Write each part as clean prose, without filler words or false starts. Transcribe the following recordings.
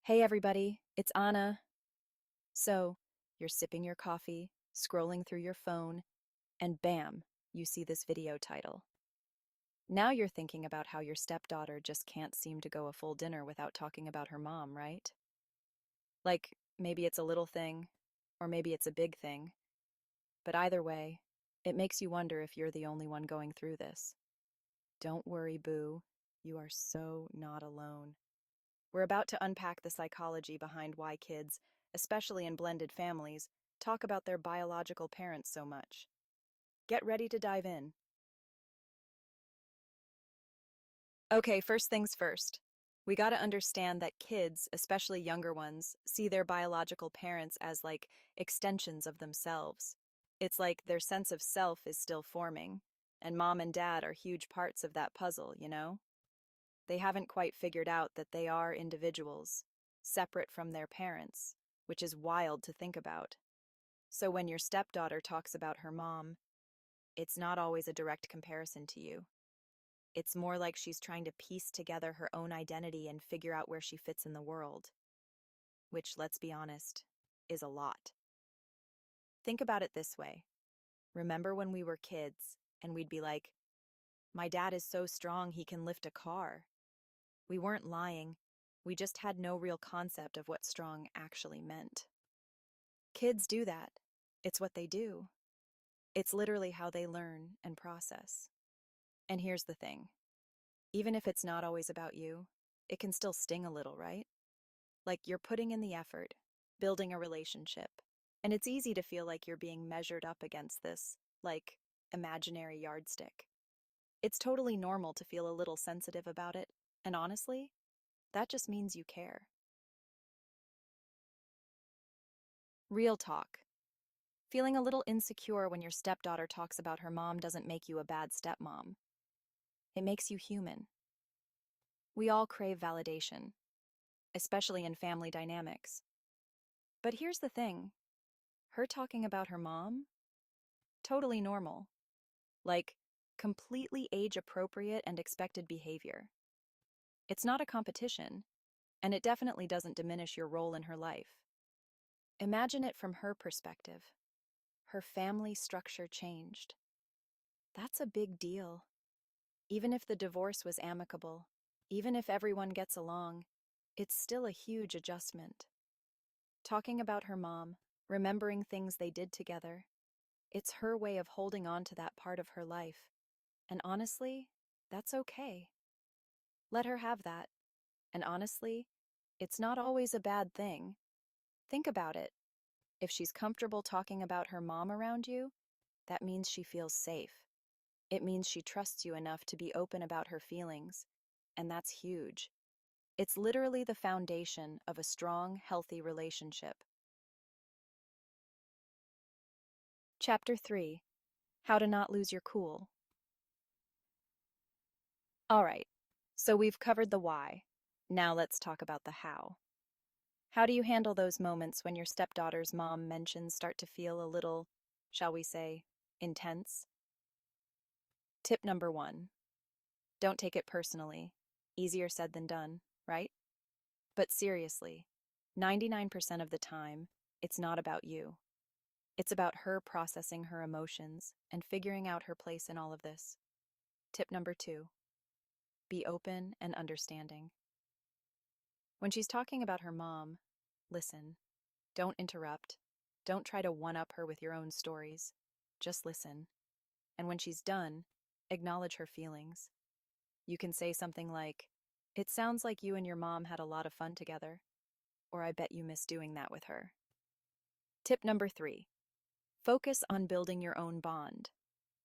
Hey everybody, it's Anna. So, you're sipping your coffee, scrolling through your phone, and bam, you see this video title. Now you're thinking about how your stepdaughter just can't seem to go a full dinner without talking about her mom, right? Like, maybe it's a little thing, or maybe it's a big thing, but either way, it makes you wonder if you're the only one going through this. Don't worry, boo. You are so not alone. We're about to unpack the psychology behind why kids, especially in blended families, talk about their biological parents so much. Get ready to dive in. Okay, first things first. We gotta understand that kids, especially younger ones, see their biological parents as like extensions of themselves. It's like their sense of self is still forming, and mom and dad are huge parts of that puzzle, you know? They haven't quite figured out that they are individuals, separate from their parents, which is wild to think about. So when your stepdaughter talks about her mom, it's not always a direct comparison to you. It's more like she's trying to piece together her own identity and figure out where she fits in the world, which, let's be honest, is a lot. Think about it this way. Remember when we were kids and we'd be like, my dad is so strong he can lift a car. We weren't lying. We just had no real concept of what strong actually meant. Kids do that. It's what they do. It's literally how they learn and process. And here's the thing. Even if it's not always about you, it can still sting a little, right? Like you're putting in the effort, building a relationship, and it's easy to feel like you're being measured up against this, like, imaginary yardstick. It's totally normal to feel a little sensitive about it, and honestly, that just means you care. Real talk. Feeling a little insecure when your stepdaughter talks about her mom doesn't make you a bad stepmom. It makes you human. We all crave validation, especially in family dynamics. But here's the thing. Her talking about her mom? Totally normal. Like, completely age-appropriate and expected behavior. It's not a competition, and it definitely doesn't diminish your role in her life. Imagine it from her perspective. Her family structure changed. That's a big deal. Even if the divorce was amicable, even if everyone gets along, it's still a huge adjustment. Talking about her mom, remembering things they did together, it's her way of holding on to that part of her life. And honestly, that's okay. Let her have that. And honestly, it's not always a bad thing. Think about it. If she's comfortable talking about her mom around you, that means she feels safe. It means she trusts you enough to be open about her feelings, and that's huge. It's literally the foundation of a strong, healthy relationship. Chapter 3. How to Not Lose Your Cool. All right, so we've covered the why. Now let's talk about the how. How do you handle those moments when your stepdaughter's mom mentions start to feel a little, shall we say, intense? Tip number 1. Don't take it personally. Easier said than done, right? But seriously, 99% of the time, it's not about you. It's about her processing her emotions and figuring out her place in all of this. Tip number 2. Be open and understanding. When she's talking about her mom, listen. Don't interrupt. Don't try to one-up her with your own stories. Just listen. And when she's done, acknowledge her feelings. You can say something like, "It sounds like you and your mom had a lot of fun together," or "I bet you miss doing that with her." Tip number 3. Focus on building your own bond.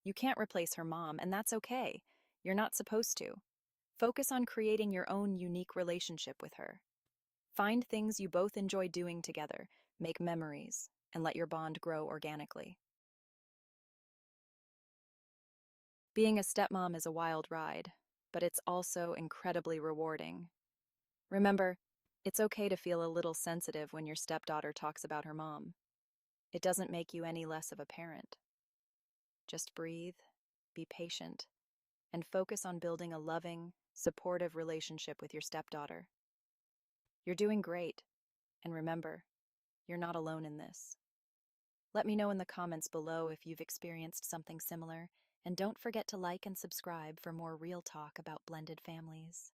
You can't replace her mom, and that's okay. You're not supposed to. Focus on creating your own unique relationship with her. Find things you both enjoy doing together, make memories, and let your bond grow organically. Being a stepmom is a wild ride, but it's also incredibly rewarding. Remember, it's okay to feel a little sensitive when your stepdaughter talks about her mom. It doesn't make you any less of a parent. Just breathe, be patient, and focus on building a loving, supportive relationship with your stepdaughter. You're doing great. And remember, you're not alone in this. Let me know in the comments below if you've experienced something similar, and don't forget to like and subscribe for more real talk about blended families.